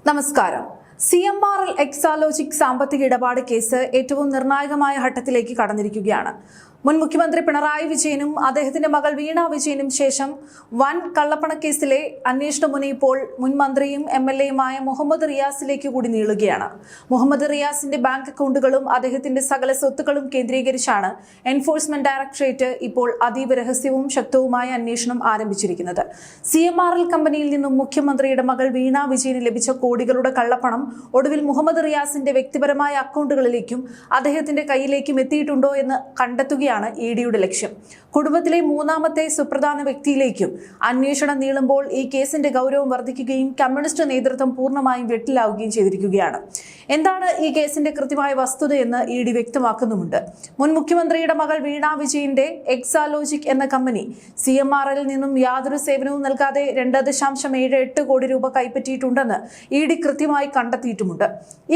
നമസ്കാരം. CMRL എക്സാലോജിക് സാമ്പത്തിക ഇടപാട് കേസ് ഏറ്റവും നിർണായകമായ ഘട്ടത്തിലേക്ക് കടന്നിരിക്കുകയാണ്. മുൻ മുഖ്യമന്ത്രി പിണറായി വിജയനും അദ്ദേഹത്തിന്റെ മകൾ വീണ വിജയനും ശേഷം വൻ കള്ളപ്പണക്കേസിലെ അന്വേഷണ മുന ഇപ്പോൾ മുൻ മന്ത്രിയും MLAയുമായ മുഹമ്മദ് റിയാസിലേക്ക് കൂടി നീളുകയാണ്. മുഹമ്മദ് റിയാസിന്റെ ബാങ്ക് അക്കൗണ്ടുകളും അദ്ദേഹത്തിന്റെ സകല സ്വത്തുക്കളും കേന്ദ്രീകരിച്ചാണ് എൻഫോഴ്സ്മെന്റ് ഡയറക്ടറേറ്റ് ഇപ്പോൾ അതീവ രഹസ്യവും ശക്തവുമായ അന്വേഷണം ആരംഭിച്ചിരിക്കുന്നത്. CMRL കമ്പനിയിൽ നിന്നും മുഖ്യമന്ത്രിയുടെ മകൾ വീണ വിജയന് ലഭിച്ച കോടികളുടെ കള്ളപ്പണം ഒടുവിൽ മുഹമ്മദ് റിയാസിന്റെ വ്യക്തിപരമായ അക്കൗണ്ടുകളിലേക്കും അദ്ദേഹത്തിന്റെ കയ്യിലേക്കും എത്തിയിട്ടുണ്ടോ എന്ന് കണ്ടെത്തുകയാണ് EDയുടെ ലക്ഷ്യം. കുടുംബത്തിലെ മൂന്നാമത്തെ സുപ്രധാന വ്യക്തിയിലേക്കും അന്വേഷണം നീളുമ്പോൾ ഈ കേസിന്റെ ഗൗരവം വർദ്ധിക്കുകയും കമ്മ്യൂണിസ്റ്റ് നേതൃത്വം പൂർണ്ണമായും വെട്ടിലാവുകയും ചെയ്തിരിക്കുകയാണ്. എന്താണ് ഈ കേസിന്റെ കൃത്യമായ വസ്തുതയെന്ന് ED വ്യക്തമാക്കുന്നുമുണ്ട്. മുൻ മുഖ്യമന്ത്രിയുടെ മകൾ വീണ വിജയന്റെ എക്സാലോജിക് എന്ന കമ്പനി CMRLൽ നിന്നും യാതൊരു സേവനവും നൽകാതെ 2.78 കോടി രൂപ കൈപ്പറ്റിയിട്ടുണ്ടെന്ന് ED കൃത്യമായി കണ്ടെത്തിയിട്ടുമുണ്ട്.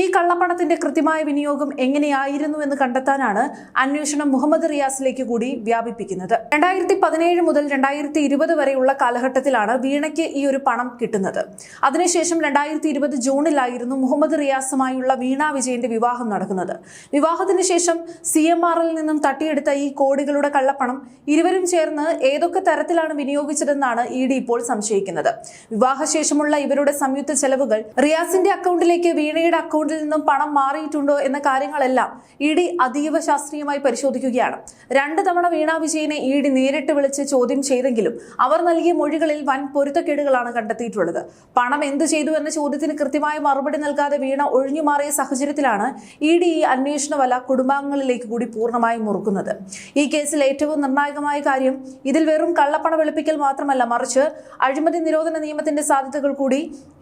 ഈ കള്ളപ്പണത്തിന്റെ കൃത്യമായ വിനിയോഗം എങ്ങനെയായിരുന്നു എന്ന് കണ്ടെത്താനാണ് അന്വേഷണം മുഹമ്മദ് റിയാസിലേക്ക് കൂടി വ്യാപിപ്പിക്കുന്നത്. 2017 മുതൽ 2020 വരെയുള്ള കാലഘട്ടത്തിലാണ് വീണയ്ക്ക് ഈ ഒരു പണം കിട്ടുന്നത്. അതിനുശേഷം 2020 ജൂണിലായിരുന്നു മുഹമ്മദ് റിയാസുമായുള്ള വീണ വിജയന്റെ വിവാഹം നടക്കുന്നത്. വിവാഹത്തിന് ശേഷം CMRLൽ നിന്നും തട്ടിയെടുത്ത ഈ കോടികളുടെ കള്ളപ്പണം ഇരുവരും ചേർന്ന് ഏതൊക്കെ തരത്തിലാണ് വിനിയോഗിച്ചതെന്നാണ് ED ഇപ്പോൾ സംശയിക്കുന്നത്. വിവാഹശേഷമുള്ള ഇവരുടെ സംയുക്ത ചെലവുകൾ, റിയാസിന്റെ അക്കൗണ്ടിലേക്ക് വീണയുടെ അക്കൗണ്ടിൽ നിന്നും പണം മാറിയിട്ടുണ്ടോ എന്ന കാര്യങ്ങളെല്ലാം ED അതീവ ശാസ്ത്രീയമായി പരിശോധിക്കുകയാണ്. 2 തവണ വീണ വിജയനെ ED നേരിട്ട് വിളിച്ച് ചോദ്യം ചെയ്തെങ്കിലും അവർ നൽകിയ മൊഴികളിൽ വൻ പൊരുത്തക്കേടുകളാണ് കണ്ടെത്തിയിട്ടുള്ളത്. പണം എന്തു ചെയ്തു എന്ന ചോദ്യത്തിന് കൃത്യമായ മറുപടി നൽകാതെ വീണ ഒഴിഞ്ഞുമാറിയ സാഹചര്യത്തിലാണ് ED ഈ അന്വേഷണ വല കുടുംബാംഗങ്ങളിലേക്ക് കൂടി പൂർണ്ണമായും മുറുക്കുന്നത്. ഈ കേസിൽ ഏറ്റവും നിർണായകമായ കാര്യം ഇതിൽ വെറും കള്ളപ്പണ വെളുപ്പിക്കൽ മാത്രമല്ല, മറിച്ച് അഴിമതി നിരോധന നിയമത്തിന്റെ സാധ്യതകൾ കൂടി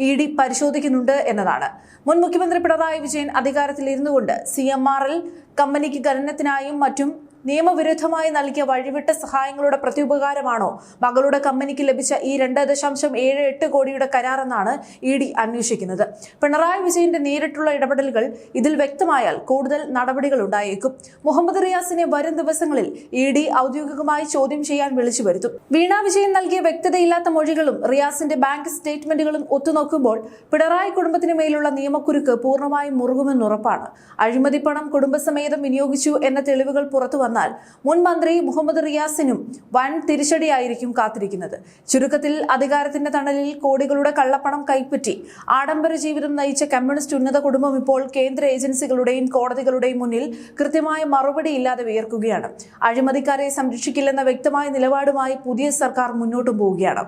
ED പരിശോധിക്കുന്നുണ്ട് എന്നതാണ്. മുൻ മുഖ്യമന്ത്രി പിണറായി വിജയൻ അധികാരത്തിൽ ഇരുന്നുകൊണ്ട് CMRL കമ്പനിക്ക് ഖനനത്തിനായും മറ്റും നിയമവിരുദ്ധമായി നൽകിയ വഴിവിട്ട സഹായങ്ങളുടെ പ്രത്യുപകാരമാണോ മകളുടെ കമ്പനിക്ക് ലഭിച്ച ഈ 2.78 കോടിയുടെ കരാറെന്നാണ് ED അന്വേഷിക്കുന്നത്. പിണറായി വിജയന്റെ നേരിട്ടുള്ള ഇടപെടലുകൾ ഇതിൽ വ്യക്തമായാൽ കൂടുതൽ നടപടികൾ ഉണ്ടായേക്കും. മുഹമ്മദ് റിയാസിനെ വരും ദിവസങ്ങളിൽ ED ഔദ്യോഗികമായി ചോദ്യം ചെയ്യാൻ വിളിച്ചു വരുത്തും. വീണ വിജയൻ നൽകിയ വ്യക്തതയില്ലാത്ത മൊഴികളും റിയാസിന്റെ ബാങ്ക് സ്റ്റേറ്റ്മെന്റുകളും ഒത്തുനോക്കുമ്പോൾ പിണറായി കുടുംബത്തിന് മേലുള്ള നിയമക്കുരുക്ക് പൂർണ്ണമായും മുറുകുമെന്നുറപ്പാണ്. അഴിമതി പണം കുടുംബസമേതം വിനിയോഗിച്ചു എന്ന തെളിവുകൾ പുറത്തു വന്നാൽ മുൻ മന്ത്രി മുഹമ്മദ് റിയാസിനും വൻ തിരിച്ചടിയായിരിക്കും കാത്തിരിക്കുന്നത്. ചുരുക്കത്തിൽ അധികാരത്തിന്റെ തണലിൽ കോടികളുടെ കള്ളപ്പണം കൈപ്പറ്റി ആഡംബര ജീവിതം നയിച്ച കമ്മ്യൂണിസ്റ്റ് ഉന്നത കുടുംബം ഇപ്പോൾ കേന്ദ്ര ഏജൻസികളുടെയും കോടതികളുടെയും മുന്നിൽ കൃത്യമായ മറുപടി ഇല്ലാതെ വിയർക്കുകയാണ്. അഴിമതിക്കാരെ സംരക്ഷിക്കില്ലെന്ന വ്യക്തമായ നിലപാടുമായി പുതിയ സർക്കാർ മുന്നോട്ടു പോവുകയാണ്.